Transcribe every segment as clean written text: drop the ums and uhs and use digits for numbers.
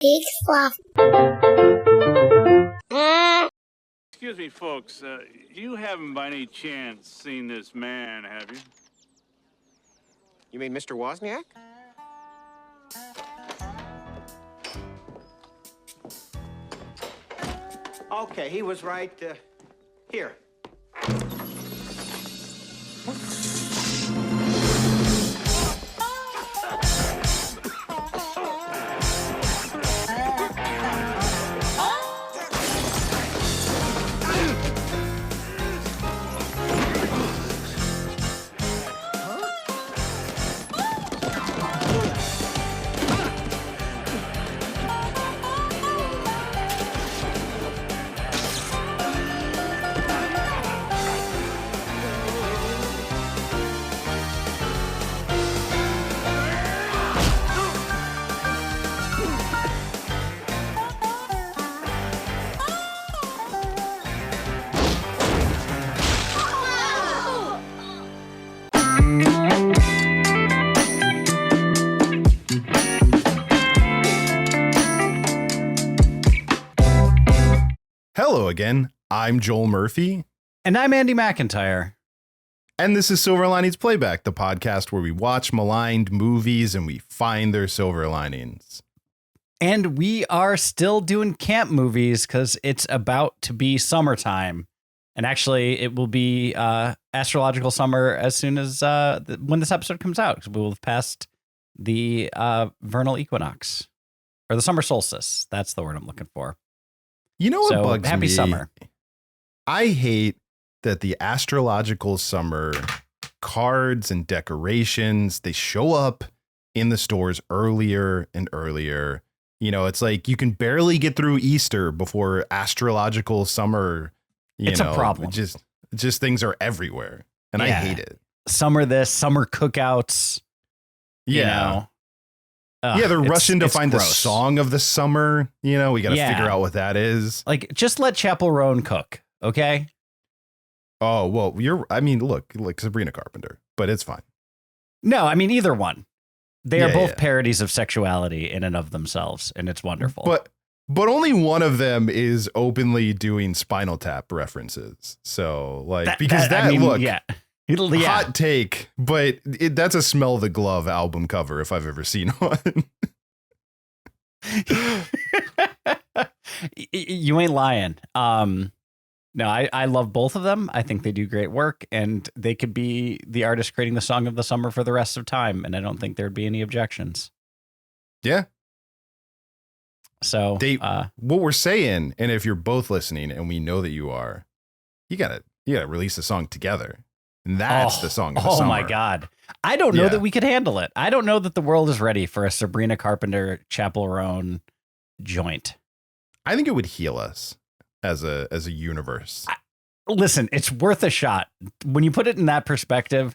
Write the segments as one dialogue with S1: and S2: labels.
S1: Big fluff.
S2: Excuse me, folks. You haven't by any chance seen this man, have you?
S3: You mean Mr. Wozniak? Okay, he was right here.
S4: Hello again, I'm Joel Murphy.
S5: And I'm Andy McIntyre.
S4: And this is Silver Linings Playback, the podcast where we watch maligned movies and we find their silver linings.
S5: And we are still doing camp movies because it's about to be summertime. And actually, it will be astrological summer as soon as when this episode comes out, because we will have passed the vernal equinox or the summer solstice. That's the word I'm looking for.
S4: You know what bugs
S5: happy
S4: me?
S5: Summer.
S4: I hate that the astrological summer cards and decorations, they show up in the stores earlier and earlier. You know, it's like you can barely get through Easter before astrological summer.
S5: It's a problem.
S4: Just things are everywhere. And I hate it.
S5: Summer cookouts.
S4: Yeah.
S5: You know.
S4: Yeah, they're rushing to find
S5: gross.
S4: the song of the summer. You know, we got to figure out what that is.
S5: Like, just let Chapel Roan cook, okay?
S4: Oh, well, look, like Sabrina Carpenter, but it's fine.
S5: No, I mean, either one. They are both parodies of sexuality in and of themselves, and it's wonderful.
S4: But only one of them is openly doing Spinal Tap references. So, like, hot take, but that's a Smell the Glove album cover if I've ever seen one.
S5: You ain't lying. No, I love both of them. I think they do great work, and they could be the artist creating the song of the summer for the rest of time, and I don't think there'd be any objections.
S4: Yeah.
S5: So
S4: what we're saying, and if you're both listening, and we know that you are, you gotta release a song together. And that's the song of the summer.
S5: Oh my God. I don't know that we could handle it. I don't know that the world is ready for a Sabrina Carpenter Chapel Roan joint.
S4: I think it would heal us as a universe.
S5: Listen, it's worth a shot when you put it in that perspective,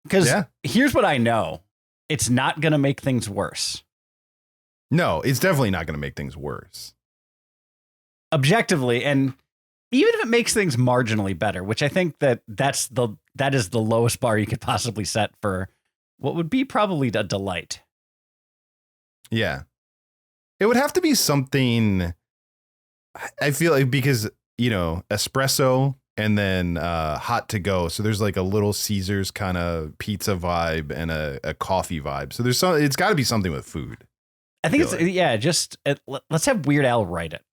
S5: because here's what I know. It's not going to make things worse.
S4: No, it's definitely not going to make things worse.
S5: Objectively, and even if it makes things marginally better, which I think that is the lowest bar you could possibly set for what would be probably a delight.
S4: Yeah. It would have to be something, I feel like, because, you know, espresso and then hot to go. So there's like a Little Caesars kind of pizza vibe and a coffee vibe. So it's got to be something with food.
S5: I think let's have Weird Al write it.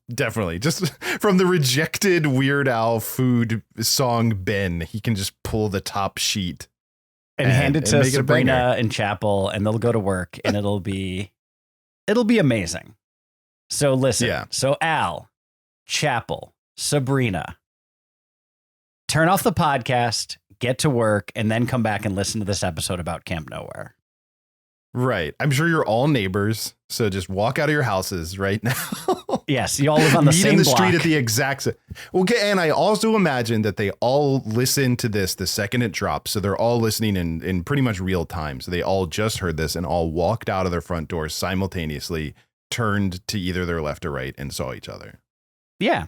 S4: Definitely. Just from the rejected Weird Al food song Ben, he can just pull the top sheet
S5: and hand it to Sabrina and Chapel, and they'll go to work, and it'll be amazing. So listen, So Al, Chapel, Sabrina, turn off the podcast, get to work, and then come back and listen to this episode about Camp Nowhere.
S4: Right. I'm sure you're all neighbors, so just walk out of your houses right now.
S5: Yes, you all live on the same block.
S4: Meet in the street at the exact same. Okay, and I also imagine that they all listen to this the second it drops, so they're all listening in pretty much real time. So they all just heard this and all walked out of their front doors simultaneously, turned to either their left or right, and saw each other. Yeah.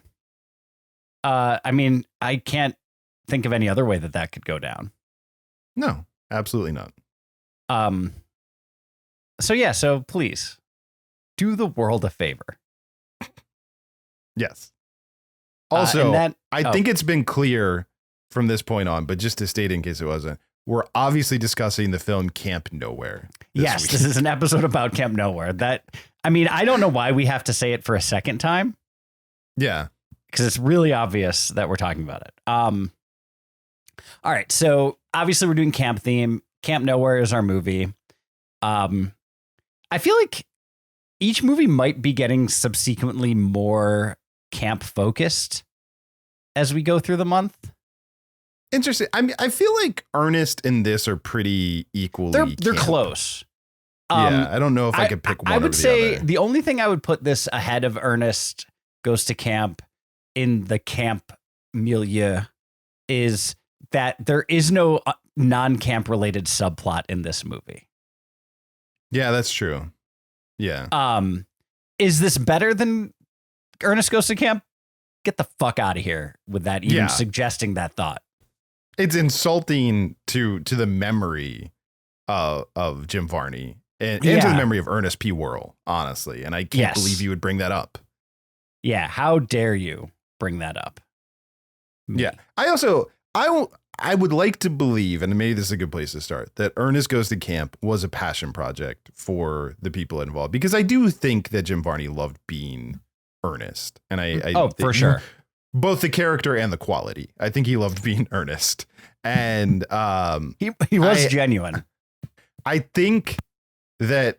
S5: I mean, I can't think of any other way that could go down.
S4: No, absolutely not.
S5: So please do the world a favor.
S4: Yes. Also, I
S5: oh.
S4: think it's been clear from this point on, but just to state in case it wasn't, we're obviously discussing the film Camp Nowhere.
S5: Yes,
S4: week.
S5: this is an episode about Camp Nowhere. I don't know why we have to say it for a second time.
S4: Yeah.
S5: Because it's really obvious that we're talking about it. All right, so obviously we're doing camp theme. Camp Nowhere is our movie. I feel like each movie might be getting subsequently more camp focused as we go through the month.
S4: Interesting. I mean, I feel like Ernest and this are pretty equally.
S5: They're
S4: camp.
S5: Close.
S4: Yeah, I don't know if I could pick one.
S5: I would say
S4: the other.
S5: the only thing I would put this ahead of Ernest Goes to Camp in the camp milieu is that there is no non-camp related subplot in this movie.
S4: Yeah, that's true. Yeah.
S5: Is this better than Ernest Goes to Camp? Get the fuck out of here with that, even suggesting that thought.
S4: It's insulting to the memory of Jim Varney and to the memory of Ernest P. Worrell, honestly. And I can't believe you would bring that up.
S5: Yeah, how dare you bring that up?
S4: Yeah. I would like to believe, and maybe this is a good place to start, that Ernest Goes to Camp was a passion project for the people involved, because I do think that Jim Varney loved being Ernest. And
S5: for sure.
S4: Both the character and the quality. I think he loved being Ernest. And
S5: he was genuine.
S4: I think that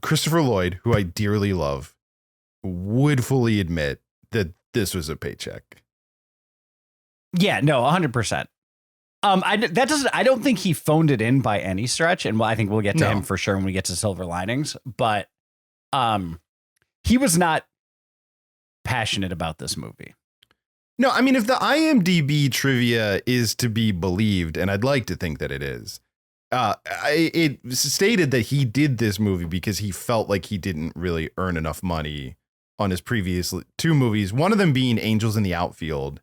S4: Christopher Lloyd, who I dearly love, would fully admit that this was a paycheck.
S5: Yeah, no, 100%. I don't think he phoned it in by any stretch, and I think we'll get to him for sure when we get to Silver Linings. But he was not passionate about this movie.
S4: No, I mean, if the IMDb trivia is to be believed, and I'd like to think that it is, it stated that he did this movie because he felt like he didn't really earn enough money on his previous two movies, one of them being Angels in the Outfield.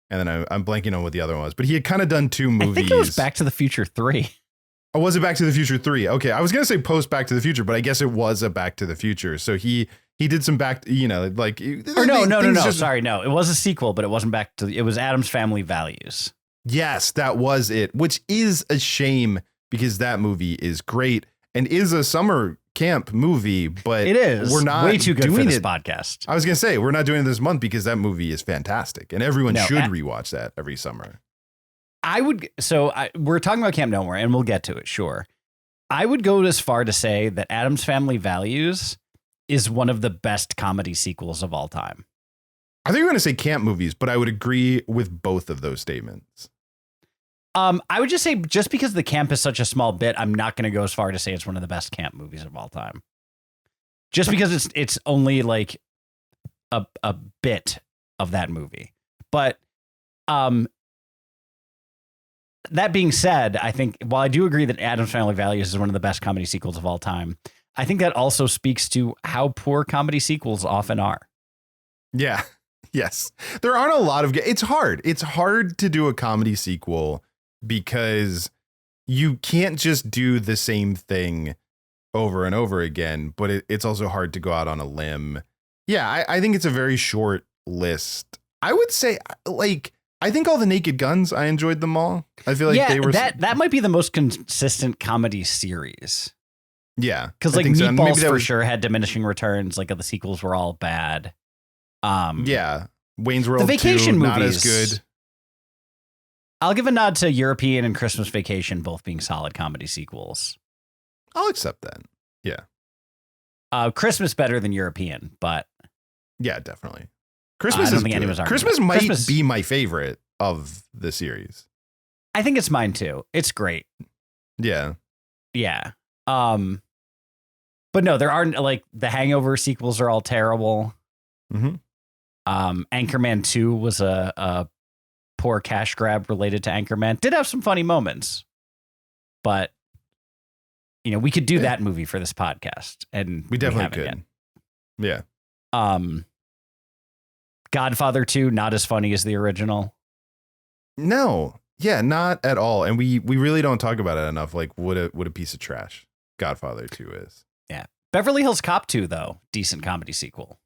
S4: And then I'm blanking on what the other one was, but he had kind of done two movies. I
S5: think it was Back to the Future 3.
S4: Oh, was it Back to the Future 3? Okay. I was going to say post Back to the Future, but I guess it was a Back to the Future. So he did some back, like.
S5: Or no. Sorry, no. It was a sequel, but it wasn't Back to it was Addams Family Values.
S4: Yes, that was it, which is a shame because that movie is great and is a summer camp movie, but
S5: it is.
S4: We're not
S5: way too good
S4: doing
S5: for this
S4: it.
S5: podcast.
S4: I was going to say, we're not doing it this month because that movie is fantastic and everyone should rewatch that every summer.
S5: We're talking about Camp Nowhere and we'll get to it. Sure. I would go as far to say that Addams Family Values is one of the best comedy sequels of all time.
S4: I think you're going to say camp movies, but I would agree with both of those statements.
S5: I would just say, just because the camp is such a small bit, I'm not going to go as far to say it's one of the best camp movies of all time. Just because it's only like a bit of that movie. But that being said, I think while I do agree that Addams Family Values is one of the best comedy sequels of all time, I think that also speaks to how poor comedy sequels often are.
S4: Yeah. Yes. There aren't a lot of. It's hard. It's hard to do a comedy sequel because you can't just do the same thing over and over again, but it's also hard to go out on a limb. Yeah, I think it's a very short list. I would say, like, I think all the Naked Guns, I enjoyed them all. I feel like they were
S5: that might be the most consistent comedy series.
S4: Yeah,
S5: because like Meatballs for sure had diminishing returns. Like the sequels were all bad.
S4: Yeah, Wayne's World
S5: the Vacation
S4: 2,
S5: movies,
S4: not as good.
S5: I'll give a nod to European and Christmas Vacation, both being solid comedy sequels.
S4: I'll accept that. Yeah.
S5: Christmas better than European, but
S4: yeah, definitely. Christmas
S5: I don't think anyone's arguing.
S4: Christmas might be my favorite of the series.
S5: I think it's mine too. It's great.
S4: Yeah.
S5: Yeah. But no, there aren't, like, the Hangover sequels are all terrible.
S4: Mm-hmm.
S5: Anchorman 2 was a poor cash grab related to Anchorman. Did have some funny moments, but we could do that movie for this podcast, and
S4: we definitely could. Yet.
S5: Yeah. Godfather 2, not as funny as the original.
S4: No, yeah, not at all. And we really don't talk about it enough. Like what a piece of trash Godfather 2 is.
S5: Yeah, Beverly Hills Cop 2, though, decent comedy sequel.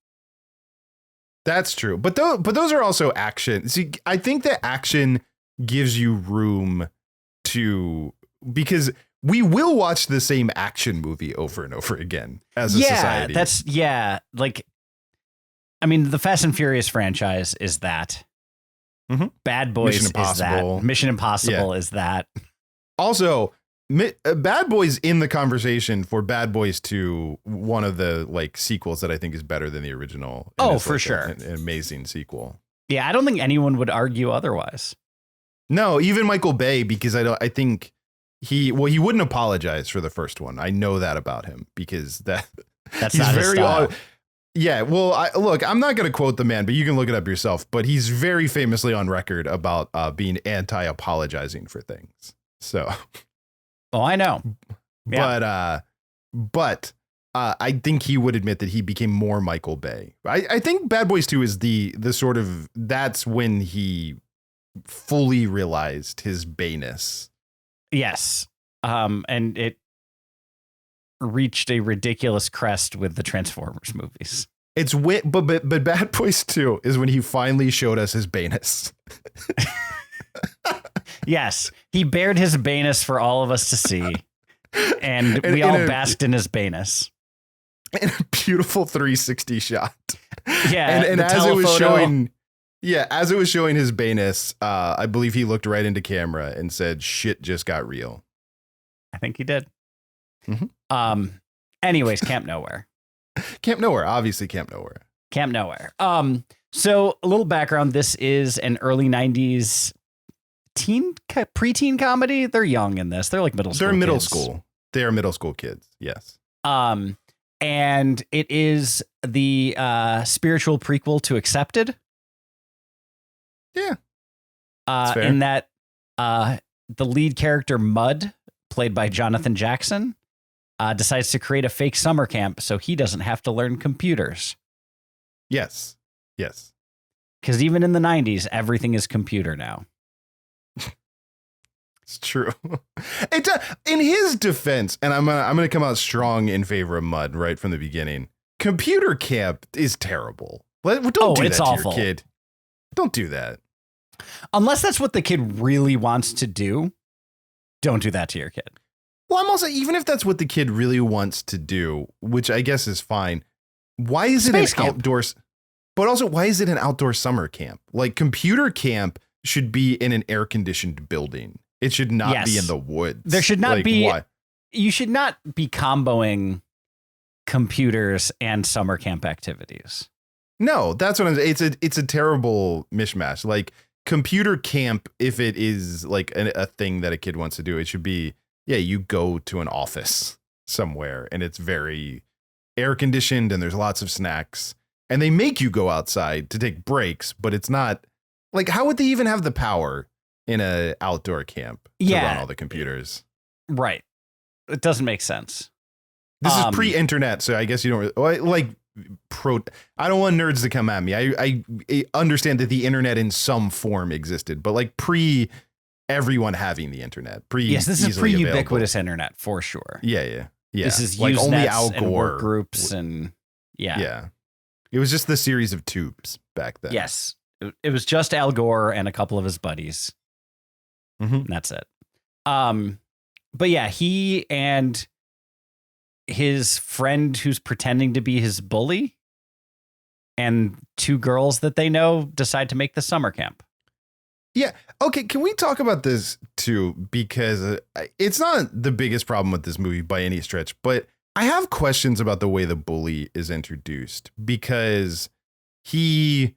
S4: That's true. But those are also action. See, I think that action gives you room to, because we will watch the same action movie over and over again as a society.
S5: Like, I mean, the Fast and Furious franchise is that.
S4: Mm-hmm.
S5: Bad Boys
S4: Mission
S5: is
S4: Impossible.
S5: that. Mission Impossible is that.
S4: Also, Bad Boys in the conversation for Bad Boys 2, one of the like sequels that I think is better than the original.
S5: Oh,
S4: it's
S5: for
S4: like
S5: sure.
S4: An amazing sequel.
S5: Yeah, I don't think anyone would argue otherwise.
S4: No, even Michael Bay, because I think he wouldn't apologize for the first one. I know that about him because that's
S5: not his style.
S4: Yeah, well, I'm not going to quote the man, but you can look it up yourself. But he's very famously on record about being anti-apologizing for things. So,
S5: oh, I know. Yeah.
S4: But I think he would admit that he became more Michael Bay. I think Bad Boys 2 is the sort of, that's when he fully realized his Bayness.
S5: Yes. And it reached a ridiculous crest with the Transformers movies.
S4: It's but Bad Boys 2 is when he finally showed us his Bayness.
S5: Yes, he bared his Bayness for all of us to see, and we all basked in his Bayness.
S4: In a beautiful 360 shot.
S5: Yeah,
S4: and as it was showing, as it was showing his Bayness, I believe he looked right into camera and said, "Shit just got real."
S5: I think he did.
S4: Mm-hmm.
S5: Anyways, Camp Nowhere.
S4: Camp Nowhere, obviously Camp Nowhere.
S5: Camp Nowhere. So a little background. This is an early 90s preteen comedy. They're young in this. They're like middle school.
S4: They're middle
S5: kids.
S4: school. They're middle school kids. Yes.
S5: And it is the spiritual prequel to Accepted.
S4: Yeah.
S5: In that the lead character Mud, played by Jonathan Jackson, decides to create a fake summer camp so he doesn't have to learn computers.
S4: Yes. Yes.
S5: Because even in the 90s, everything is computer now.
S4: It's true. It's in his defense, and I'm gonna come out strong in favor of Mud right from the beginning. Computer camp is terrible. Don't do that to
S5: awful.
S4: your kid. Don't do that.
S5: Unless that's what the kid really wants to do, don't do that to your kid.
S4: Well, I'm also, even if that's what the kid really wants to do, which I guess is fine, why is
S5: Space
S4: it
S5: camp.
S4: an outdoor? But also, why is it an outdoor summer camp? Like, computer camp should be in an air-conditioned building. It should not be in the woods.
S5: There should not be.
S4: Why?
S5: You should not be comboing computers and summer camp activities.
S4: No, that's what I'm saying. It's a terrible mishmash. Like, computer camp, if it is like a thing that a kid wants to do, it should be, you go to an office somewhere and it's very air conditioned and there's lots of snacks and they make you go outside to take breaks, but it's not like, how would they even have the power in a outdoor camp to run all the computers?
S5: Right. It doesn't make sense.
S4: This is pre-internet, so I guess you don't really, like, I don't want nerds to come at me. I understand that the internet in some form existed, but like pre everyone having the internet.
S5: Yes, this is pre-ubiquitous internet for sure.
S4: Yeah.
S5: This is
S4: like only Al
S5: and
S4: Gore
S5: work groups and
S4: yeah. It was just the series of tubes back then.
S5: Yes, it was just Al Gore and a couple of his buddies.
S4: Mm-hmm.
S5: And that's it. But yeah, he and his friend who's pretending to be his bully and two girls that they know decide to make the summer camp.
S4: Yeah. Okay. Can we talk about this too? Because it's not the biggest problem with this movie by any stretch, but I have questions about the way the bully is introduced, because he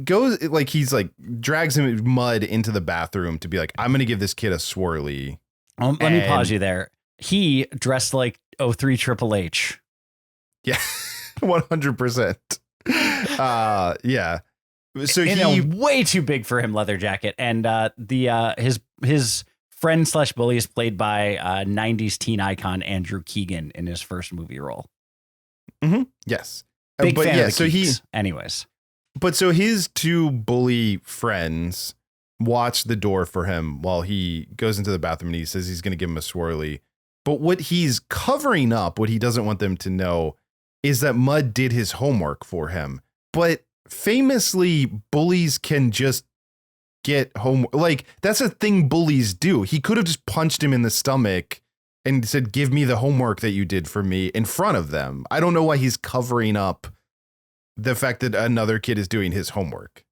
S4: goes like, he's like drags him Mud into the bathroom to be like, I'm going to give this kid a swirly.
S5: Let me pause you there. He dressed like 03 Triple H.
S4: Yeah. 100%. Yeah. So
S5: in a way too big for him leather jacket, and his friend / bully is played by 90s teen icon Andrew Keegan in his first movie role.
S4: Mm-hmm. Yes,
S5: big
S4: but
S5: fan
S4: yeah.
S5: of the
S4: So
S5: Keeks. Anyways,
S4: but so his two bully friends watch the door for him while he goes into the bathroom, and he says he's going to give him a swirly. But what he's covering up, what he doesn't want them to know, is that Mud did his homework for him. But famously, bullies can just get home. Like, that's a thing bullies do. He could have just punched him in the stomach and said, give me the homework that you did for me in front of them. I don't know why he's covering up the fact that another kid is doing his homework.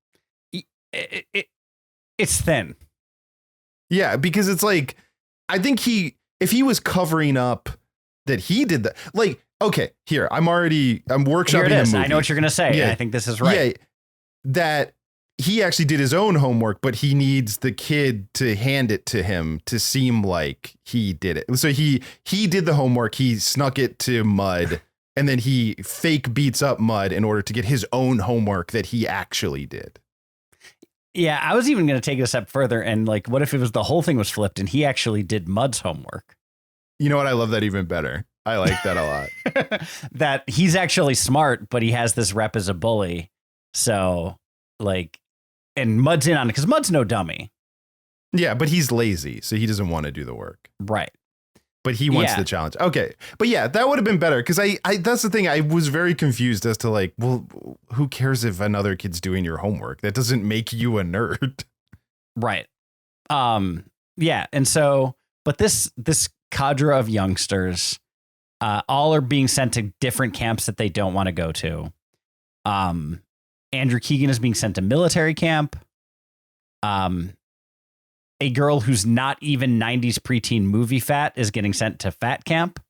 S5: It's thin.
S4: Yeah, because it's like, I think if he was covering up that he did that, like, okay, I'm workshopping
S5: Here it is.
S4: the movie.
S5: I know what you're going to say.
S4: Yeah.
S5: I think this is right.
S4: Yeah, that he actually did his own homework, but he needs the kid to hand it to him to seem like he did it. So he did the homework. He snuck it to Mud, and then he fake beats up Mud in order to get his own homework that he actually did.
S5: Yeah, I was even going to take it a step further and like, what if it was the whole thing was flipped and he actually did Mud's homework?
S4: You know what? I love that even better. I like that a lot.
S5: That he's actually smart, but he has this rep as a bully. So like, and Mud's in on it because Mud's no dummy.
S4: Yeah, but he's lazy, so he doesn't want to do the work.
S5: Right.
S4: But he wants the challenge. Okay. But yeah, that would have been better because I that's the thing. I was very confused as to like, well, who cares if another kid's doing your homework? That doesn't make you a nerd.
S5: Right. Yeah. And so, but this cadre of youngsters, all are being sent to different camps that they don't want to go to. Andrew Keegan is being sent to military camp. A girl who's not even 90s preteen movie fat is getting sent to fat camp.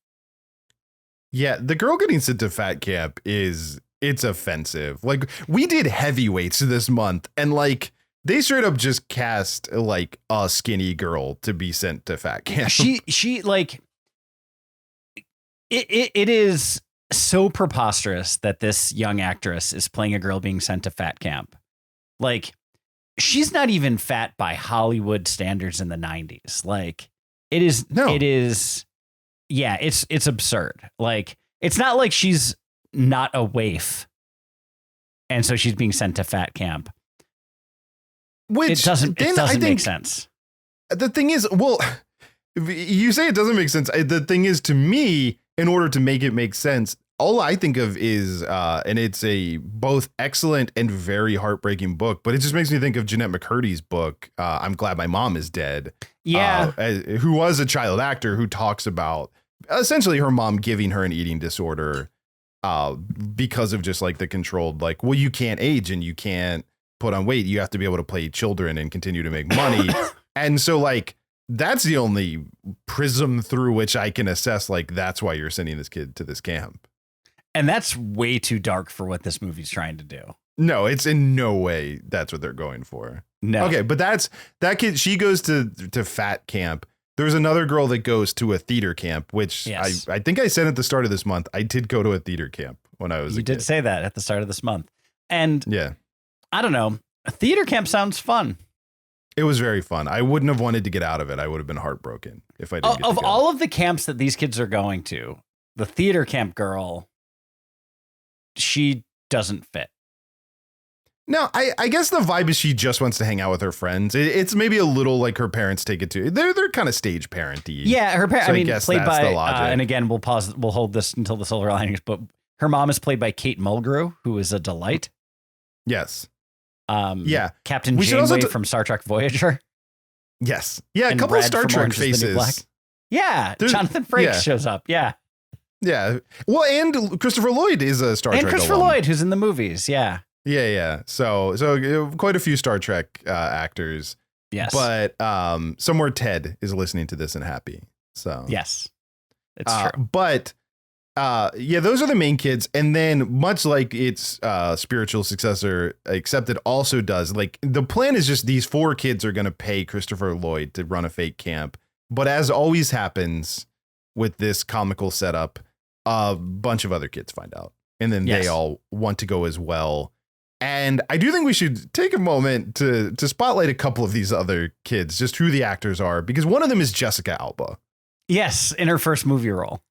S4: Yeah, the girl getting sent to fat camp it's offensive. Like, we did heavyweights this month, and like they straight up just cast like a skinny girl to be sent to fat camp.
S5: She like it is so preposterous that this young actress is playing a girl being sent to fat camp. Like, she's not even fat by Hollywood standards in the 90s. Like, it's absurd. Like, it's not like she's not a waif and so she's being sent to fat camp.
S4: Which
S5: it doesn't make sense.
S4: The thing is, well, you say it doesn't make sense. The thing is, to me, in order to make it make sense, all I think of is, and it's a both excellent and very heartbreaking book, but it just makes me think of Jeanette McCurdy's book, I'm Glad My Mom Is Dead.
S5: Yeah.
S4: Who was a child actor who talks about essentially her mom giving her an eating disorder because of just like the controlled, like, well, you can't age and you can't put on weight. You have to be able to play children and continue to make money. And so like, that's the only prism through which I can assess, like, that's why you're sending this kid to this camp.
S5: And that's way too dark for what this movie's trying to do.
S4: No, it's in no way that's what they're going for.
S5: No.
S4: Okay, but that kid, she goes to fat camp. There's another girl that goes to a theater camp, which yes. I think I said at the start of this month, I did go to a theater camp when I was a kid.
S5: You did say that at the start of this month. And
S4: yeah,
S5: I don't know. A theater camp sounds fun.
S4: It was very fun. I wouldn't have wanted to get out of it. I would have been heartbroken if I didn't get to go.
S5: All of the camps that these kids are going to, the theater camp girl, she doesn't fit.
S4: No, I guess the vibe is she just wants to hang out with her friends. It's maybe a little like her parents take it to. They're kind of stage parenty.
S5: Yeah, her parents.
S4: So
S5: I mean,
S4: guess
S5: played
S4: that's
S5: by.
S4: the logic.
S5: And again, we'll pause. We'll hold this until the silver linings. But her mom is played by Kate Mulgrew, who is a delight.
S4: Yes.
S5: Yeah, Captain Janeway from Star Trek Voyager.
S4: Yes. Yeah, a
S5: and
S4: couple
S5: Brad
S4: of Star
S5: from
S4: Trek
S5: Orange is the New Black.
S4: faces.
S5: Yeah, Jonathan Frakes shows up. Yeah.
S4: Yeah. Well, and Christopher Lloyd is a Star Trek
S5: And Christopher
S4: alum.
S5: Lloyd, who's in the movies. Yeah.
S4: Yeah. So quite a few Star Trek actors.
S5: Yes.
S4: But somewhere Ted is listening to this and happy. So
S5: yes, it's true.
S4: But yeah, those are the main kids. And then much like its spiritual successor, except it also does, like, the plan is just these 4 kids are going to pay Christopher Lloyd to run a fake camp. But as always happens with this comical setup, a bunch of other kids find out. And then they all want to go as well. And I do think we should take a moment to spotlight a couple of these other kids, just who the actors are, because one of them is Jessica Alba.
S5: Yes, in her first movie role.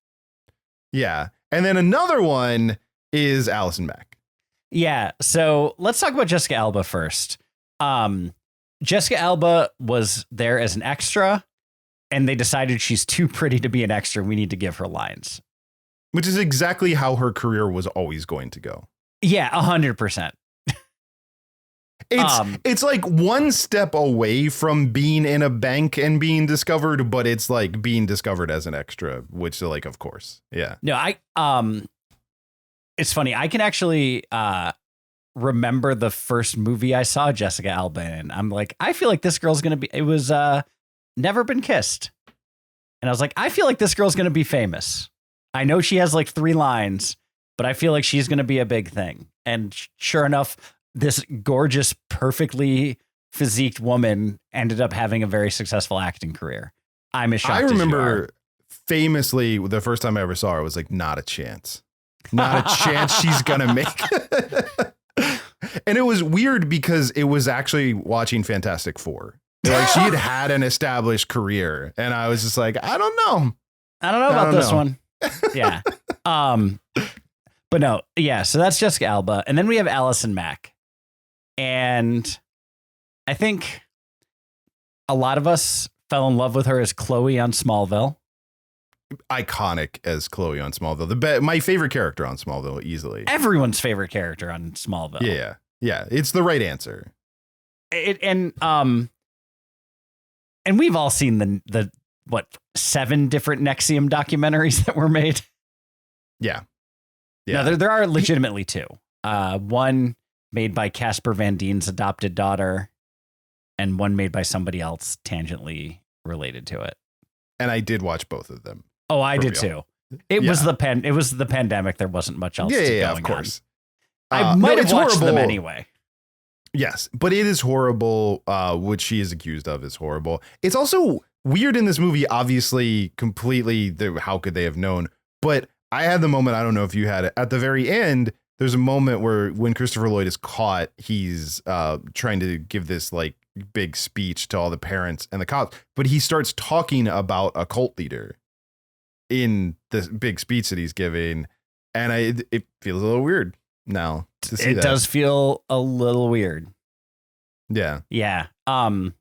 S4: Yeah. And then another one is Allison Mack.
S5: Yeah. So let's talk about Jessica Alba first. Jessica Alba was there as an extra. and they decided she's too pretty to be an extra. We need to give her lines.
S4: Which is exactly how her career was always going to go.
S5: Yeah, 100%.
S4: It's like one step away from being in a bank and being discovered, but it's like being discovered as an extra, which like, of course. Yeah.
S5: No, it's funny. I can actually remember the first movie I saw Jessica Alba in. I'm like, I feel like this girl's going to be, it was Never Been Kissed. And I was like, I feel like this girl's going to be famous. I know she has like 3 lines, but I feel like she's going to be a big thing. And sure enough, this gorgeous, perfectly physiqued woman ended up having a very successful acting career. I'm as shocked
S4: I
S5: as you
S4: remember
S5: are.
S4: famously the first time I ever saw her, I was like, not a chance. Not a chance she's going to make it. And it was weird because it was actually watching Fantastic Four. Like she had an established career. And I was just like, I don't know.
S5: I don't know about this one. Yeah. But no, yeah. So that's Jessica Alba. And then we have Allison Mack. And I think a lot of us fell in love with her as Chloe on Smallville.
S4: Iconic as Chloe on Smallville. My favorite character on Smallville, easily.
S5: Everyone's favorite character on Smallville.
S4: Yeah. Yeah. It's the right answer.
S5: And we've all seen the 7 different Nexium documentaries that were made.
S4: Yeah. Yeah.
S5: No, there are legitimately 2. One made by Casper Van Dien's adopted daughter, and one made by somebody else tangentially related to it.
S4: And I did watch both of them.
S5: Oh, I did too. It was the pandemic. There wasn't much else.
S4: Yeah, of course.
S5: I might have watched them
S4: horrible.
S5: anyway.
S4: Yes, but it is horrible. What she is accused of is horrible. It's also weird in this movie, obviously, completely. How could they have known? But I had the moment, I don't know if you had it, at the very end, there's a moment where when Christopher Lloyd is caught, he's trying to give this like big speech to all the parents and the cops, but he starts talking about a cult leader in this big speech that he's giving. And it feels a little weird now to see that.
S5: It does feel a little weird.
S4: Yeah.
S5: Yeah. But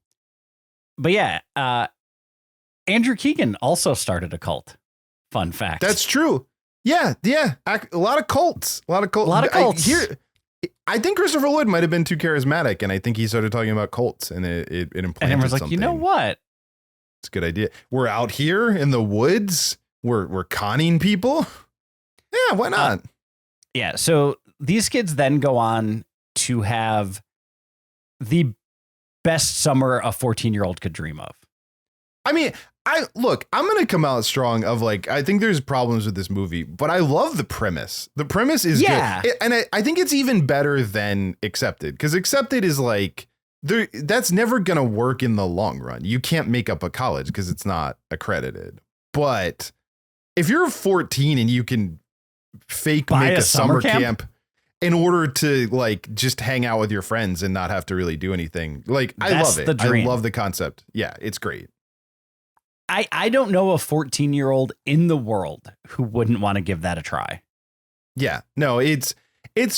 S5: yeah, Andrew Keegan also started a cult. Fun fact.
S4: That's true. Yeah. Yeah. A lot of cults. A lot of cults. I think Christopher Lloyd might have been too charismatic, and I think he started talking about cults, and it implanted
S5: and everyone's like,
S4: something.
S5: you know what?
S4: It's a good idea. We're out here in the woods. We're conning people. Yeah, why not?
S5: Yeah. So these kids then go on to have the best summer a 14-year-old could dream of.
S4: I mean, I'm going to come out strong of like, I think there's problems with this movie, but I love the premise. The premise is good. And I think it's even better than Accepted, because Accepted is like, that's never going to work in the long run. You can't make up a college because it's not accredited. But if you're 14 and you can make a summer camp in order to like just hang out with your friends and not have to really do anything, like, I love it. I love the concept. Yeah, it's great.
S5: I don't know a 14-year-old in the world who wouldn't want to give that a try.
S4: Yeah, no, it's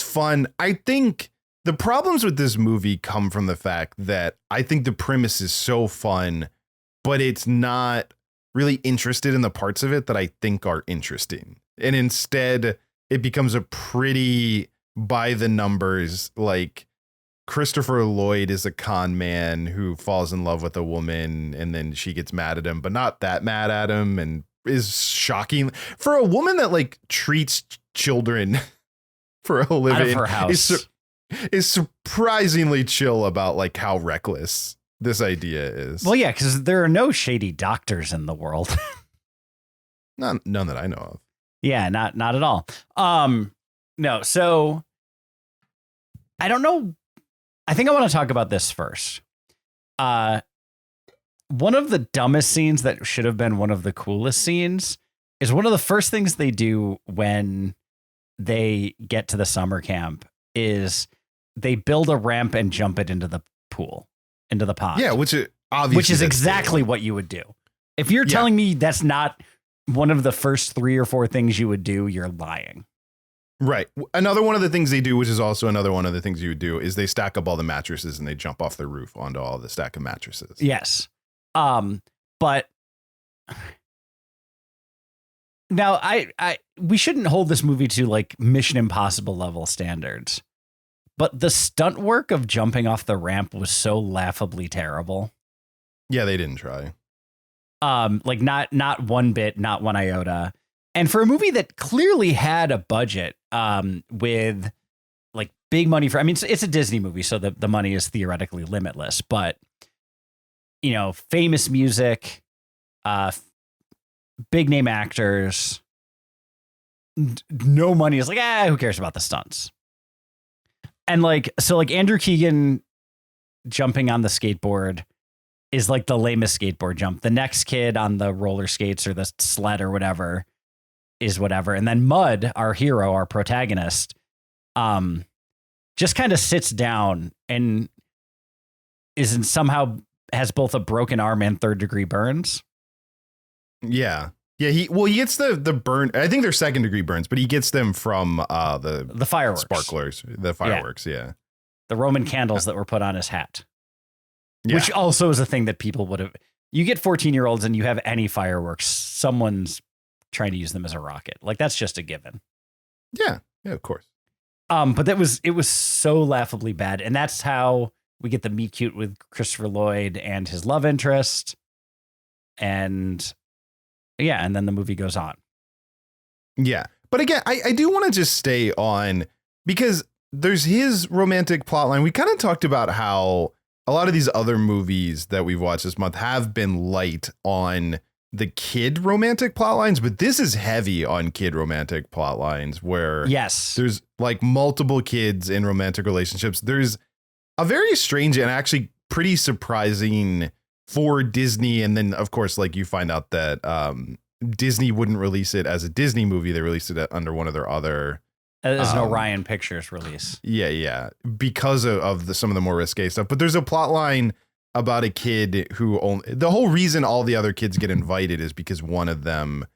S4: fun. I think the problems with this movie come from the fact that I think the premise is so fun, but it's not really interested in the parts of it that I think are interesting. And instead, it becomes a pretty by the numbers, like Christopher Lloyd is a con man who falls in love with a woman, and then she gets mad at him, but not that mad at him, and is shocking for a woman that like treats children for a living.
S5: Out of her house.
S4: Is surprisingly chill about like how reckless this idea is.
S5: Well, yeah, because there are no shady doctors in the world.
S4: None that I know of.
S5: Yeah, not at all. No, so I don't know. I think I want to talk about this first. One of the dumbest scenes that should have been one of the coolest scenes is one of the first things they do when they get to the summer camp is they build a ramp and jump it into the pool, into the pond.
S4: Yeah, which
S5: is exactly what you would do. If you're telling me that's not one of the first 3 or 4 things you would do, you're lying.
S4: Right. Another one of the things they do, which is also another one of the things you would do, is they stack up all the mattresses and they jump off the roof onto all the stack of mattresses.
S5: Yes. But Now, we shouldn't hold this movie to like Mission Impossible level standards, but the stunt work of jumping off the ramp was so laughably terrible.
S4: Yeah, they didn't try.
S5: Like not one bit, not one iota. And for a movie that clearly had a budget, with like big money for, I mean, it's a Disney movie, so the money is theoretically limitless, but you know, famous music, big name actors, no money is like, who cares about the stunts? And like, so like Andrew Keegan jumping on the skateboard is like the lamest skateboard jump. The next kid on the roller skates or the sled or whatever is whatever. And then Mud, our hero, our protagonist, just kind of sits down and somehow has both a broken arm and 3rd-degree burns.
S4: Yeah. Yeah, he gets the burn. I think they're 2nd-degree burns, but he gets them from the
S5: fireworks.
S4: Sparklers, the fireworks, yeah.
S5: The Roman candles that were put on his hat.
S4: Yeah.
S5: Which also is a thing that people would have. You get 14-year-olds and you have any fireworks, someone's trying to use them as a rocket. Like, that's just a given.
S4: Yeah, of course.
S5: But it was so laughably bad. And that's how we get the meet cute with Christopher Lloyd and his love interest. And yeah, and then the movie goes on.
S4: Yeah. But again, I do want to just stay on, because there's his romantic plotline. We kind of talked about how a lot of these other movies that we've watched this month have been light on the kid romantic plot lines, but this is heavy on kid romantic plot lines where there's like multiple kids in romantic relationships. There's a very strange and actually pretty surprising for Disney. And then, of course, like you find out that Disney wouldn't release it as a Disney movie. They released it under one of their other.
S5: As an Orion Pictures release.
S4: Yeah. Because of some of the more risque stuff. But there's a plot line about a kid who the whole reason all the other kids get invited is because one of them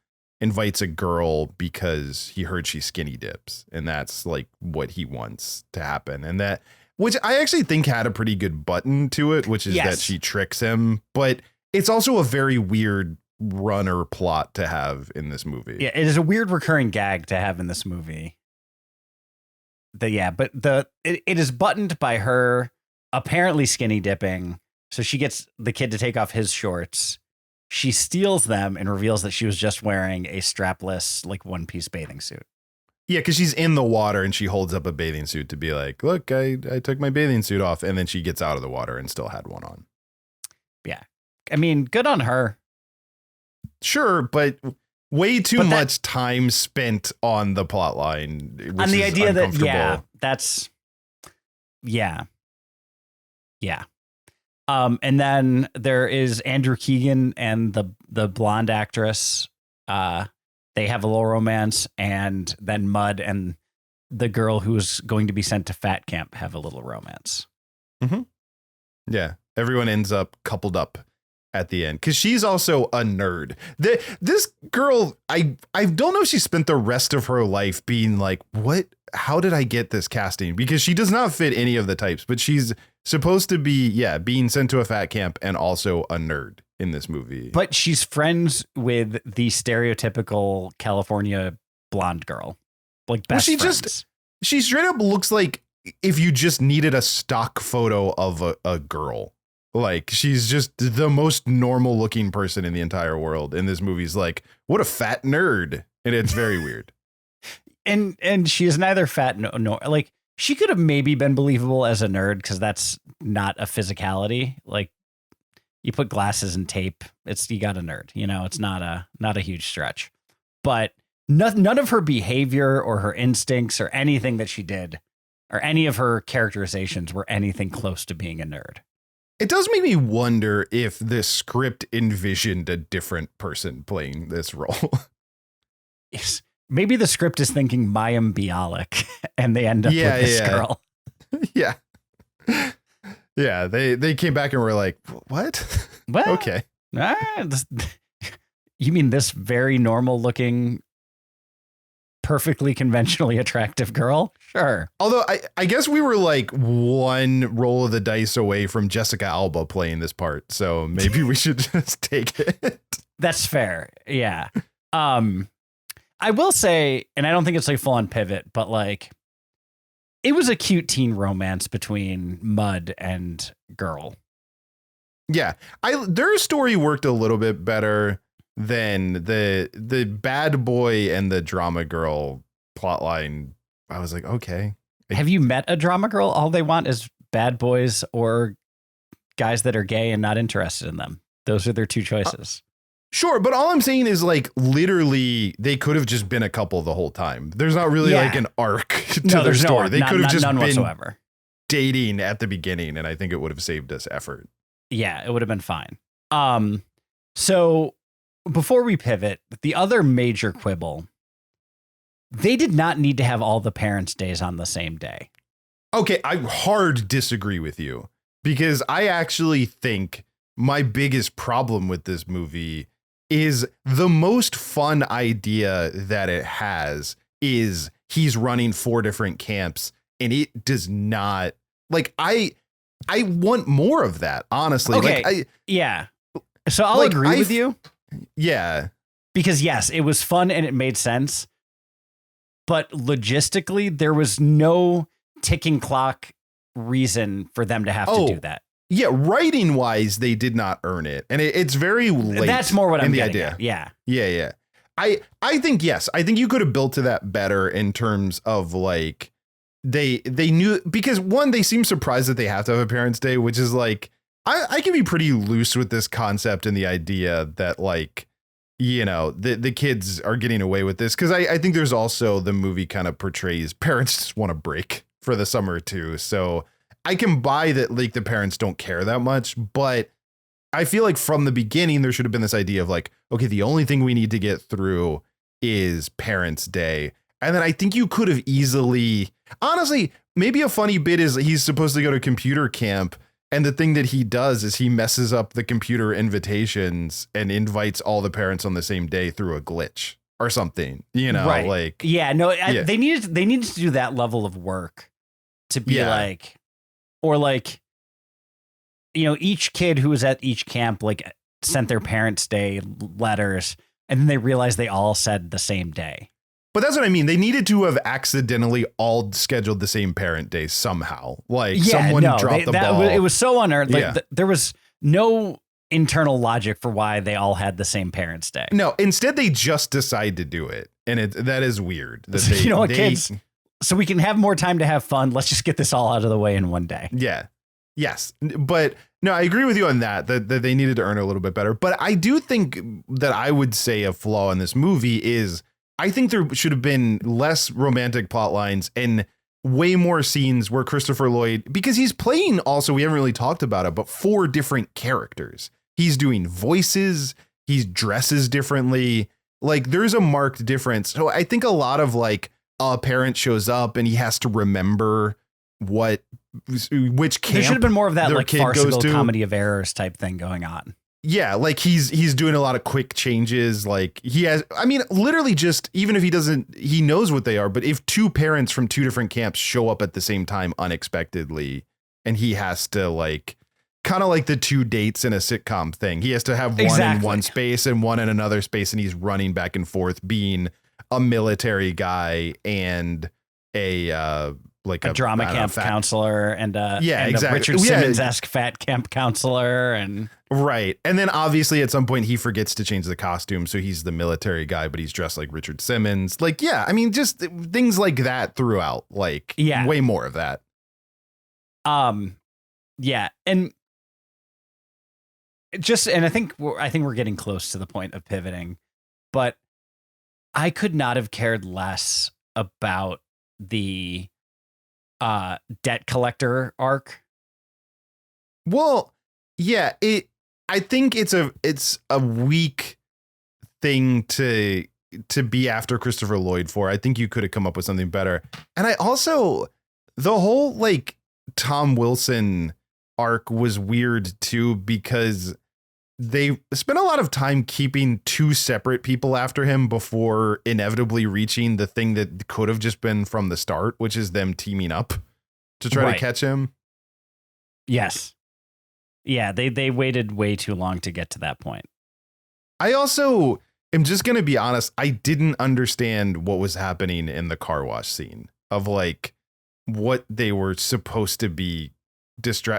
S4: invites a girl because he heard she skinny dips. And that's like what he wants to happen. And that, which I actually think had a pretty good button to it, which is that she tricks him. But it's also a very weird runner plot to have in this movie.
S5: Yeah, it is a weird recurring gag to have in this movie. But it is buttoned by her apparently skinny dipping. So she gets the kid to take off his shorts. She steals them and reveals that she was just wearing a strapless, like, one-piece bathing suit.
S4: Yeah, because she's in the water and she holds up a bathing suit to be like, look, I took my bathing suit off. And then she gets out of the water and still had one on.
S5: Yeah. I mean, good on her.
S4: Sure, but way too much time spent on the plot line.
S5: On the idea that, that's. Yeah. And then there is Andrew Keegan and the blonde actress. They have a little romance, and then Mud and the girl who's going to be sent to fat camp have a little romance.
S4: Mm-hmm. Yeah, everyone ends up coupled up at the end because she's also a nerd. This girl, I don't know if she spent the rest of her life being like, what? How did I get this casting? Because she does not fit any of the types, but she's supposed to be, being sent to a fat camp and also a nerd in this movie.
S5: But she's friends with the stereotypical California blonde girl. Like, best friends.
S4: She straight up looks like if you just needed a stock photo of a girl. Like, she's just the most normal looking person in the entire world. And this movie's like, what a fat nerd. And it's very weird.
S5: And she is neither fat nor like, she could have maybe been believable as a nerd because that's not a physicality. Like, you put glasses and tape, you got a nerd. You know, it's not a huge stretch. But none of her behavior or her instincts or anything that she did or any of her characterizations were anything close to being a nerd.
S4: It does make me wonder if the script envisioned a different person playing this role.
S5: Yes. Maybe the script is thinking Mayim Bialik and they end up with this girl.
S4: Yeah. Yeah. They came back and were like, what?
S5: Well,
S4: okay.
S5: You mean this very normal looking, perfectly conventionally attractive girl? Sure.
S4: Although I guess we were like one roll of the dice away from Jessica Alba playing this part. So maybe we should just take it.
S5: That's fair. Yeah. I will say, and I don't think it's like full on pivot, but like it was a cute teen romance between Mud and Girl.
S4: Yeah. Their story worked a little bit better than the bad boy and the drama girl plotline. I was like, okay.
S5: Have you met a drama girl? All they want is bad boys or guys that are gay and not interested in them. Those are their two choices.
S4: Sure, but all I'm saying is like literally they could have just been a couple the whole time. There's not really like an arc to their story. They could have just
S5: none
S4: been
S5: whatsoever.
S4: Dating at the beginning, and I think it would have saved us effort.
S5: Yeah, it would have been fine. So before we pivot, the other major quibble, they did not need to have all the parents' days on the same day.
S4: Okay, I hard disagree with you because I actually think my biggest problem with this movie is the most fun idea that it has is he's running 4 different camps, and it does not like I want more of that, honestly.
S5: Okay. Yeah. So I'll agree with you.
S4: Yeah.
S5: Because yes, it was fun and it made sense. But logistically, there was no ticking clock reason for them to have to do that.
S4: Yeah, writing wise, they did not earn it. And it's very late.
S5: That's more what I'm
S4: the
S5: getting
S4: idea.
S5: at. Yeah.
S4: Yeah. I think, yes, I think you could have built to that better in terms of like they knew, because one, they seem surprised that they have to have a parents' day, which is like, I can be pretty loose with this concept and the idea that like, you know, the kids are getting away with this. Cause I think there's also the movie kind of portrays parents just want a break for the summer too. So I can buy that like the parents don't care that much, but I feel like from the beginning, there should have been this idea of like, okay, the only thing we need to get through is Parents' Day. And then I think you could have easily, honestly, maybe a funny bit is he's supposed to go to computer camp. And the thing that he does is he messes up the computer invitations and invites all the parents on the same day through a glitch or something, you know,
S5: right.
S4: like.
S5: Yeah, no, they needed to do that level of work to be like, or like, you know, each kid who was at each camp, like sent their Parents' Day letters and then they realized they all said the same day.
S4: But that's what I mean. They needed to have accidentally all scheduled the same parent day somehow. Like someone dropped the ball.
S5: It was so unearned. Like there was no internal logic for why they all had the same Parents' Day.
S4: No, instead they just decide to do it. And that is weird. That
S5: you know what, kids? So we can have more time to have fun. Let's just get this all out of the way in one day.
S4: Yeah. Yes. But no, I agree with you on that they needed to earn a little bit better. But I do think that I would say a flaw in this movie is I think there should have been less romantic plot lines and way more scenes where Christopher Lloyd, because he's playing also, we haven't really talked about it, but 4 different characters. He's doing voices. He dresses differently. Like there's a marked difference. So I think a lot of like a parent shows up and he has to remember which camp.
S5: There should have been more of that like farcical comedy of errors type thing going on.
S4: Yeah, like he's doing a lot of quick changes. Like he has, I mean, literally just, even if he knows what they are, but if 2 parents from 2 different camps show up at the same time unexpectedly, and he has to like, kind of like the 2 dates in a sitcom thing. He has to have one in one space and one in another space. And he's running back and forth being a military guy and a
S5: drama camp counselor and a
S4: exactly.
S5: Richard Simmons-esque fat camp counselor and
S4: right. And then obviously at some point he forgets to change the costume. So he's the military guy, but he's dressed like Richard Simmons. Like, yeah, I mean, just things like that throughout, like way more of that.
S5: Yeah. And I think we're getting close to the point of pivoting, but I could not have cared less about the debt collector arc.
S4: Well, yeah, I think it's a weak thing to be after Christopher Lloyd for. I think you could have come up with something better. And I also, the whole like Tom Wilson arc was weird too, because they spent a lot of time keeping 2 separate people after him before inevitably reaching the thing that could have just been from the start, which is them teaming up to try to catch him. Yes.
S5: Yeah, they waited way too long to get to that point.
S4: I also am just going to be honest. I didn't understand what was happening in the car wash scene of like what they were supposed to be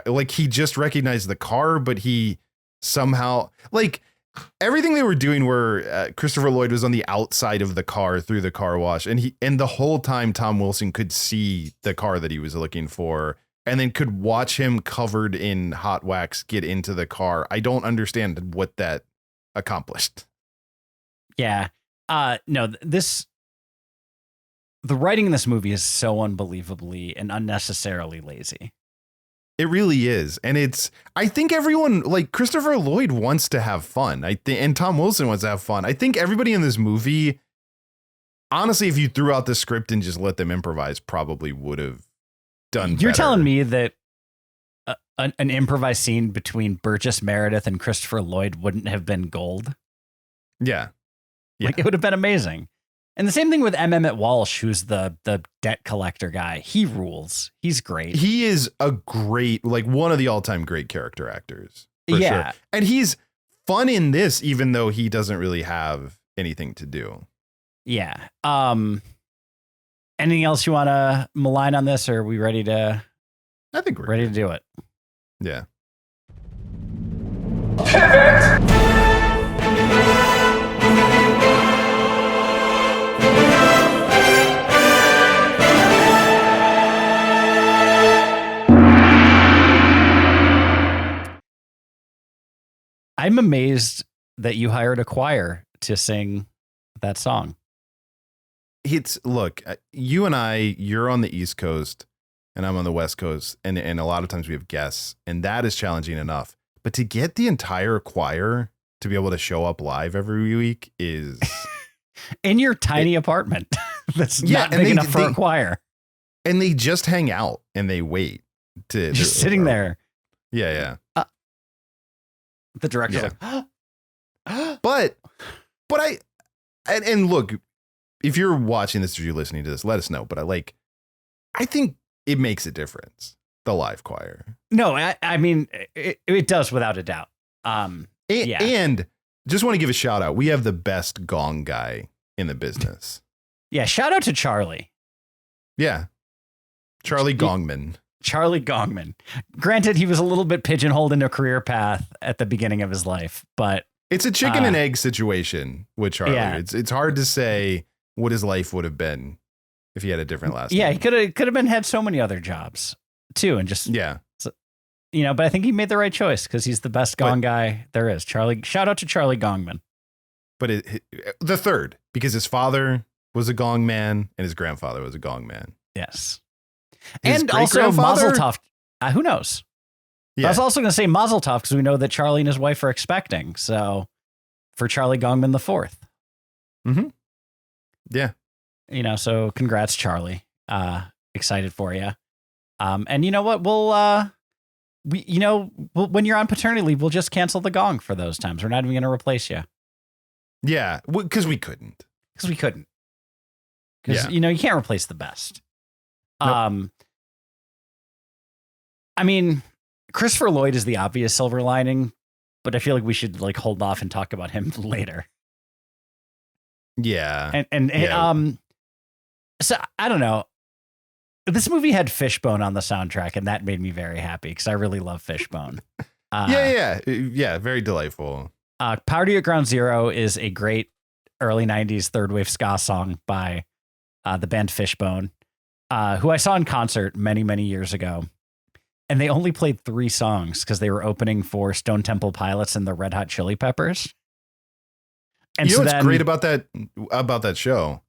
S4: like he just recognized the car, but he somehow like everything they were doing where Christopher Lloyd was on the outside of the car through the car wash. And the whole time Tom Wilson could see the car that he was looking for and then could watch him covered in hot wax get into the car. I don't understand what that accomplished.
S5: Yeah. No, the writing in this movie is so unbelievably and unnecessarily lazy.
S4: It really is. And I think everyone like Christopher Lloyd wants to have fun. And Tom Wilson wants to have fun. I think everybody in this movie, honestly, if you threw out the script and just let them improvise, probably would have done
S5: You're
S4: better.
S5: telling me that an improvised scene between Burgess Meredith and Christopher Lloyd wouldn't have been gold?
S4: Yeah.
S5: Like it would have been amazing. And the same thing with Emmett Walsh, who's the debt collector guy. He rules. He's great.
S4: He is a great, like one of the all-time great character actors. For sure. And he's fun in this, even though he doesn't really have anything to do.
S5: Yeah. Anything else you want to malign on this, or are we ready to?
S4: I think we're
S5: ready to do it.
S4: Yeah.
S5: I'm amazed that you hired a choir to sing that song.
S4: Look, you and you're on the East Coast and I'm on the West Coast. And a lot of times we have guests and that is challenging enough. But to get the entire choir to be able to show up live every week is
S5: in your tiny apartment. That's not big enough for a choir.
S4: And they just hang out and they wait to
S5: just sitting there.
S4: Yeah.
S5: The director's
S4: like, but look, if you're watching this or you're listening to this, let us know. But I think it makes a difference. The live choir.
S5: No, I mean, it does without a doubt.
S4: And just want to give a shout out. We have the best gong guy in the business.
S5: Yeah. Shout out to Charlie.
S4: Yeah. Charlie Gongman.
S5: Charlie Gongman. Granted, he was a little bit pigeonholed into a career path at the beginning of his life, but
S4: it's a chicken and egg situation with Charlie.
S5: Yeah.
S4: It's hard to say what his life would have been if he had a different last name.
S5: Yeah, he could have had so many other jobs too, and just but I think he made the right choice because he's the best gong guy there is. Charlie, shout out to Charlie Gongman.
S4: But the third, because his father was a gong man and his grandfather was a gong man.
S5: Yes.
S4: His
S5: and also Mazel Tov. Who knows? Yeah. I was also going to say Mazel Tov because we know that Charlie and his wife are expecting. So for Charlie Gongman the fourth.
S4: Mm-hmm. Yeah.
S5: So congrats, Charlie. Excited for you. And you know what? When you're on paternity leave, we'll just cancel the gong for those times. We're not even going to replace you.
S4: Yeah. Because we couldn't.
S5: Because you can't replace the best. Nope. I mean, Christopher Lloyd is the obvious silver lining, but I feel like we should hold off and talk about him later.
S4: Yeah.
S5: And so I don't know. This movie had Fishbone on the soundtrack, and that made me very happy because I really love Fishbone.
S4: Yeah. Very delightful.
S5: Party at Ground Zero is a great early 90s third wave ska song by the band Fishbone, who I saw in concert many, many years ago. And they only played 3 songs because they were opening for Stone Temple Pilots and the Red Hot Chili Peppers. And
S4: what's great about that show?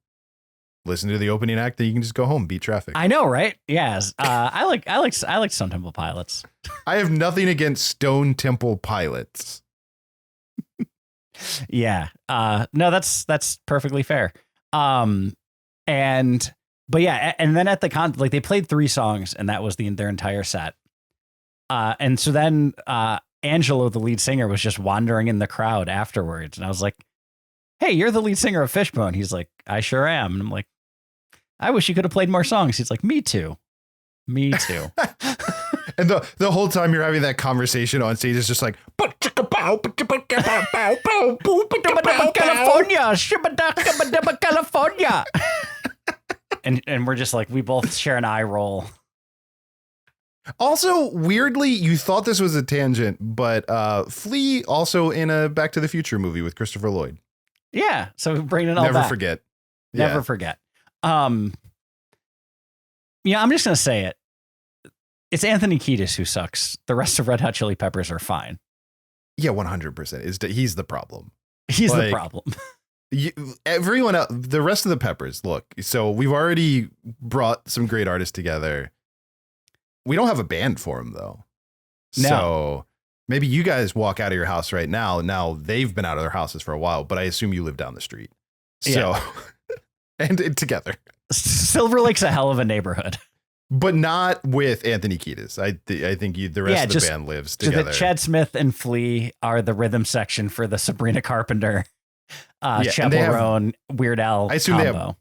S4: Listen to the opening act, then you can just go home, beat traffic.
S5: I know, right? Yes. I like Stone Temple Pilots.
S4: I have nothing against Stone Temple Pilots.
S5: Yeah. No, that's perfectly fair. And then at the they played 3 songs and that was their entire set. And so then Angelo, the lead singer, was just wandering in the crowd afterwards. And I was like, hey, you're the lead singer of Fishbone. He's like, I sure am. And I'm like, I wish you could have played more songs. He's like, me too.
S4: And the whole time you're having that conversation on stage, it's just like
S5: California, California. And we're just like, we both share an eye roll.
S4: Also, weirdly, you thought this was a tangent, but Flea also in a Back to the Future movie with Christopher Lloyd.
S5: Yeah, so bringing it all
S4: Never
S5: back.
S4: forget.
S5: Never forget. I'm just gonna say it. It's Anthony Kiedis who sucks. The rest of Red Hot Chili Peppers are fine.
S4: Yeah, 100%. He's the problem.
S5: He's the problem.
S4: Everyone else, the rest of the Peppers, look. So we've already brought some great artists together. We don't have a band for them, though.
S5: No.
S4: So maybe you guys walk out of your house right now. Now they've been out of their houses for a while, but I assume you live down the street. So, and together.
S5: Silver Lake's a hell of a neighborhood.
S4: But not with Anthony Kiedis. I think the rest of the band lives together.
S5: So that Chad Smith and Flea are the rhythm section for the Sabrina Carpenter, Chappell Roan, Weird Al
S4: I assume
S5: combo.
S4: they have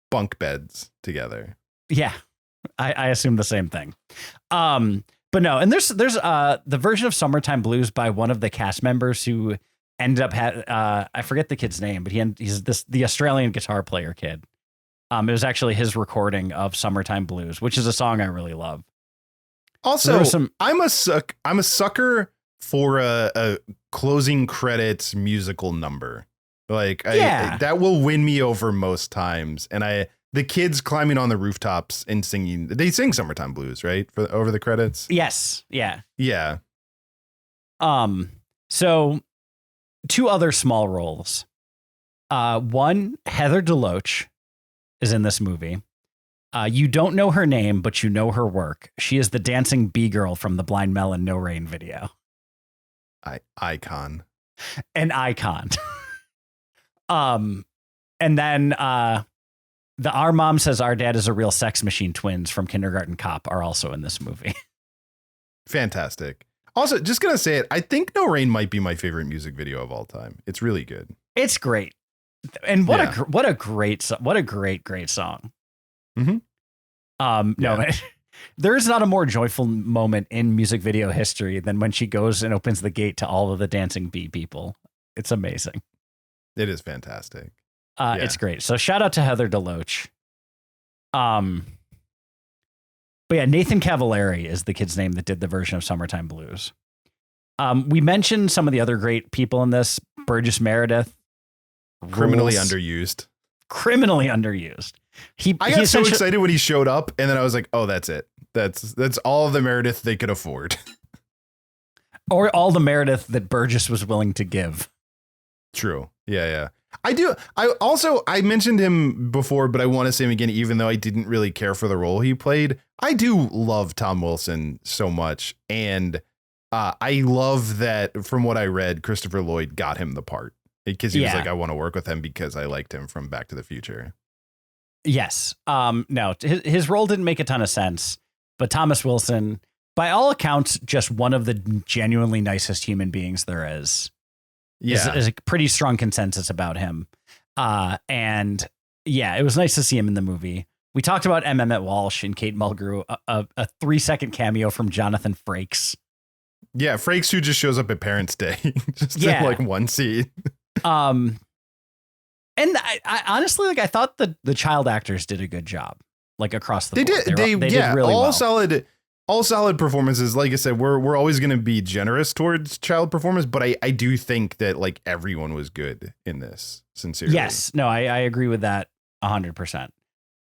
S4: bunk beds together.
S5: Yeah, I assume the same thing. But no, and there's the version of Summertime Blues by one of the cast members who ended up I forget the kid's name, but he's the Australian guitar player kid. It was actually his recording of Summertime Blues, which is a song I really love.
S4: Also, I'm a sucker for a closing credits musical number. Like, that will win me over most times. And the kids climbing on the rooftops and singing, they sing Summertime Blues, right? Over the credits.
S5: Yes. Yeah.
S4: Yeah.
S5: So 2 other small roles. One, Heather DeLoach is in this movie. You don't know her name, but you know her work. She is the dancing bee girl from the Blind Melon No Rain video.
S4: Icon.
S5: An icon. And then the Our Mom Says Our Dad Is a Real Sex Machine twins from Kindergarten Cop are also in this movie.
S4: Fantastic. Also, just gonna say it, I think No Rain might be my favorite music video of all time. It's really good. It's
S5: great. And what a great song.
S4: Mm-hmm.
S5: No, there's not a more joyful moment in music video history than when she goes and opens the gate to all of the dancing bee people. It's amazing.
S4: It is fantastic.
S5: It's great. So shout out to Heather DeLoach. But yeah, Nathan Cavallari is the kid's name that did the version of Summertime Blues. We mentioned some of the other great people in this. Burgess Meredith.
S4: Criminally underused.
S5: I
S4: got so excited when he showed up, and then I was like, "Oh, that's it. That's all of the Meredith they could afford."
S5: Or all the Meredith that Burgess was willing to give.
S4: True. Yeah. I mentioned him before, but I want to say him again, even though I didn't really care for the role he played. I do love Tom Wilson so much, and I love that from what I read, Christopher Lloyd got him the part. Because he was like, I want to work with him because I liked him from Back to the Future.
S5: Yes. No, his role didn't make a ton of sense. But Thomas Wilson, by all accounts, just one of the genuinely nicest human beings there is.
S4: Yeah.
S5: Is a pretty strong consensus about him. And yeah, it was nice to see him in the movie. We talked about M. Emmett Walsh and Kate Mulgrew, a 3-second cameo from Jonathan Frakes.
S4: Yeah, Frakes, who just shows up at Parents' Day. Just in like one scene.
S5: And I honestly, like, I thought the child actors did a good job, like across the board. They did really well.
S4: All solid performances. Like I said, we're always going to be generous towards child performance, but I do think that like everyone was good in this. Sincerely.
S5: Yes. No, I agree with that 100%.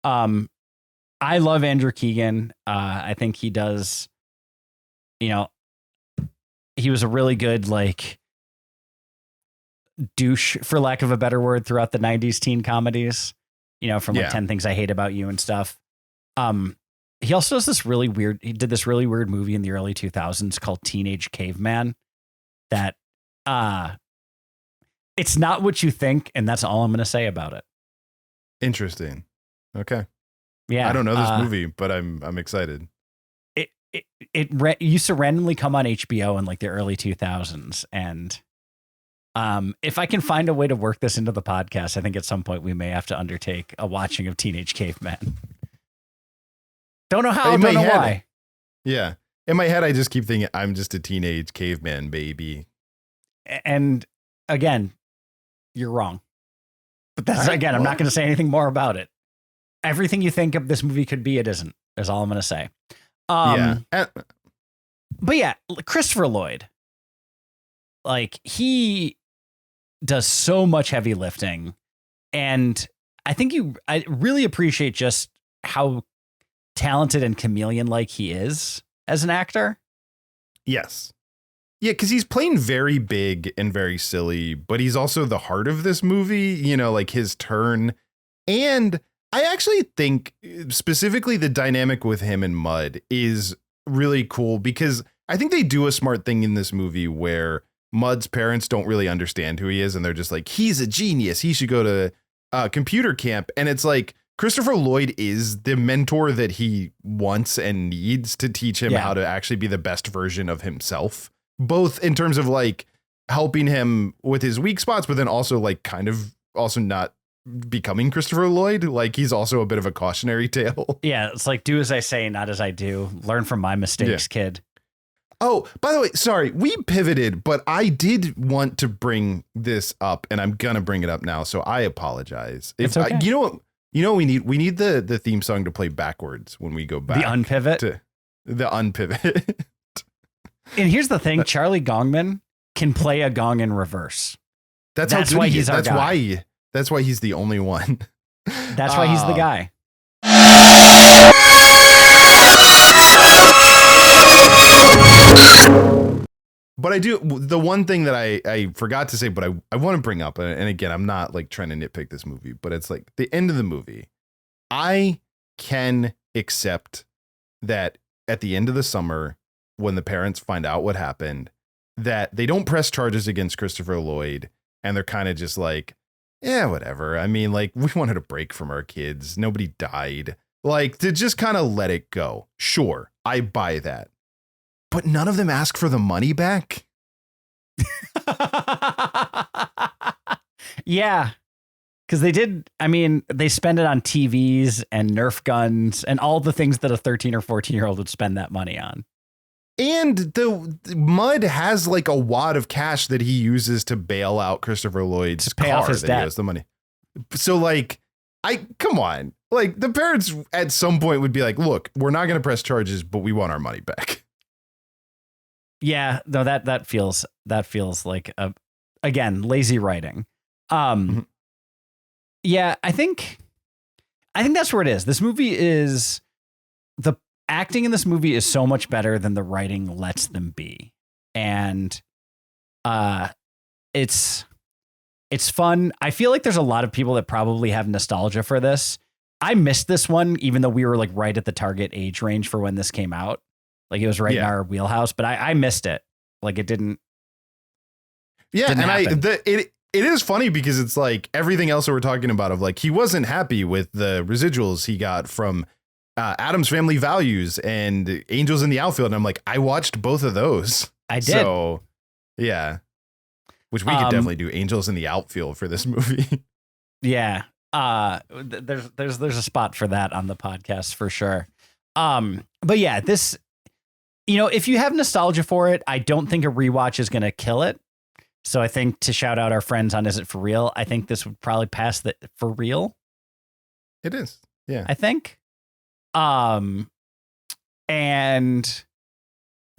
S5: I love Andrew Keegan. I think he does, he was a really good, like, douche, for lack of a better word, throughout the 90s teen comedies, from like 10 Things I Hate About You and stuff. He also does he did this really weird movie in the early 2000s called Teenage Caveman that it's not what you think, and that's all I'm going to say about it.
S4: Interesting. Okay.
S5: Yeah.
S4: I don't know this movie, but I'm excited.
S5: It used to randomly come on HBO in like the early 2000s, and if I can find a way to work this into the podcast, I think at some point we may have to undertake a watching of Teenage Caveman. Don't know how, don't know why.
S4: Yeah. in my head, I just keep thinking I'm just a teenage caveman baby.
S5: And again, you're wrong. But that's again, I'm not going to say anything more about it. Everything you think of this movie could be, it isn't. Is all I'm going to say. But yeah, Christopher Lloyd, like he does so much heavy lifting, and I really appreciate just how talented and chameleon-like he is as an actor.
S4: Yes. Yeah, because he's playing very big and very silly, but he's also the heart of this movie, you know, like his turn. And I actually think specifically the dynamic with him and Mud is really cool because I think they do a smart thing in this movie where Mud's parents don't really understand who he is. And they're just like, he's a genius. He should go to computer camp. And it's like Christopher Lloyd is the mentor that he wants and needs to teach him how to actually be the best version of himself, both in terms of like helping him with his weak spots, but then also like kind of also not becoming Christopher Lloyd. Like he's also a bit of a cautionary tale.
S5: Yeah, it's like do as I say, not as I do. Learn from my mistakes, kid.
S4: Oh, by the way, sorry, we pivoted, but I did want to bring this up, and I'm gonna bring it up now. So I apologize.
S5: It's okay.
S4: You know what? You know what we need? We need the theme song to play backwards when we go back.
S5: The unpivot.
S4: The unpivot.
S5: And here's the thing: Charlie Gongman can play a gong in reverse.
S4: That's why he's our guy. That's why he's the only one.
S5: That's why he's the guy.
S4: But I do, the one thing that I forgot to say, but I want to bring up, and again, I'm not like trying to nitpick this movie, but it's like the end of the movie. I can accept that at the end of the summer, when the parents find out what happened, that they don't press charges against Christopher Lloyd, and they're kind of just like, yeah, whatever. I mean, like, we wanted a break from our kids. Nobody died. Like, to just kind of let it go. Sure, I buy that. But none of them ask for the money back.
S5: Yeah. Because they did. I mean, they spend it on TVs and Nerf guns and all the things that a 13 or 14-year-old would spend that money on.
S4: And the Mud has like a wad of cash that he uses to bail out Christopher Lloyd's
S5: to pay
S4: car
S5: off his
S4: that
S5: debt.
S4: He owes the money. So like, come on. Like the parents at some point would be like, look, we're not going to press charges, but we want our money back.
S5: Yeah, no, that feels like again, lazy writing. Yeah, I think that's where it is. This movie is the acting in this movie is so much better than the writing lets them be. And it's fun. I feel like there's a lot of people that probably have nostalgia for this. I missed this one, even though we were like right at the target age range for when this came out. Like it was right in our wheelhouse, but I missed it. Like it didn't.
S4: Yeah.
S5: Didn't
S4: And
S5: happen.
S4: it is funny because it's like everything else that we're talking about of like, he wasn't happy with the residuals he got from Adam's Family Values and Angels in the Outfield. And I'm like, I watched both of those.
S5: I did.
S4: So yeah, which we could definitely do Angels in the Outfield for this movie.
S5: Yeah. There's a spot for that on the podcast for sure. But yeah, this, you know, if you have nostalgia for it, I don't think a rewatch is going to kill it. So I think to shout out our friends on Is It For Real, I think this would probably pass the for real.
S4: It is. Yeah.
S5: I think. And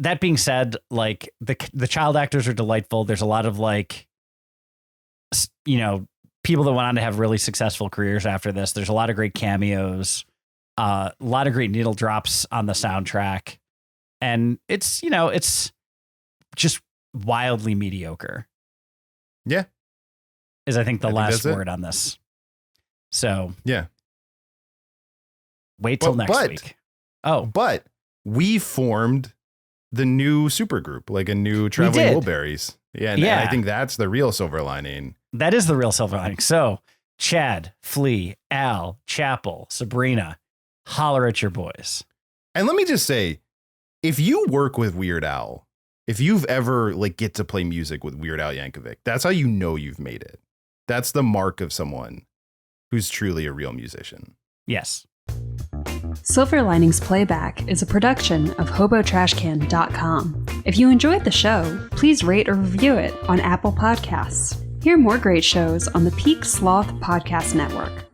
S5: that being said, like the child actors are delightful. There's a lot of like, you know, people that went on to have really successful careers after this. There's a lot of great cameos, a lot of great needle drops on the soundtrack. And it's, you know, it's just wildly mediocre.
S4: Yeah.
S5: Is I think the last word on this. So
S4: yeah.
S5: Wait till next week. Oh,
S4: but we formed the new supergroup, like a new Traveling Wilburys. Yeah, and I think that's the real silver lining.
S5: That is the real silver lining. So Chad, Flea, Al, Chapel, Sabrina, holler at your boys.
S4: And let me just say, if you work with Weird Al, if you've ever like get to play music with Weird Al Yankovic, that's how you know you've made it. That's the mark of someone who's truly a real musician.
S5: Yes.
S1: Silver Linings Playback is a production of HoboTrashcan.com. If you enjoyed the show, please rate or review it on Apple Podcasts. Hear more great shows on the Peak Sloth Podcast Network.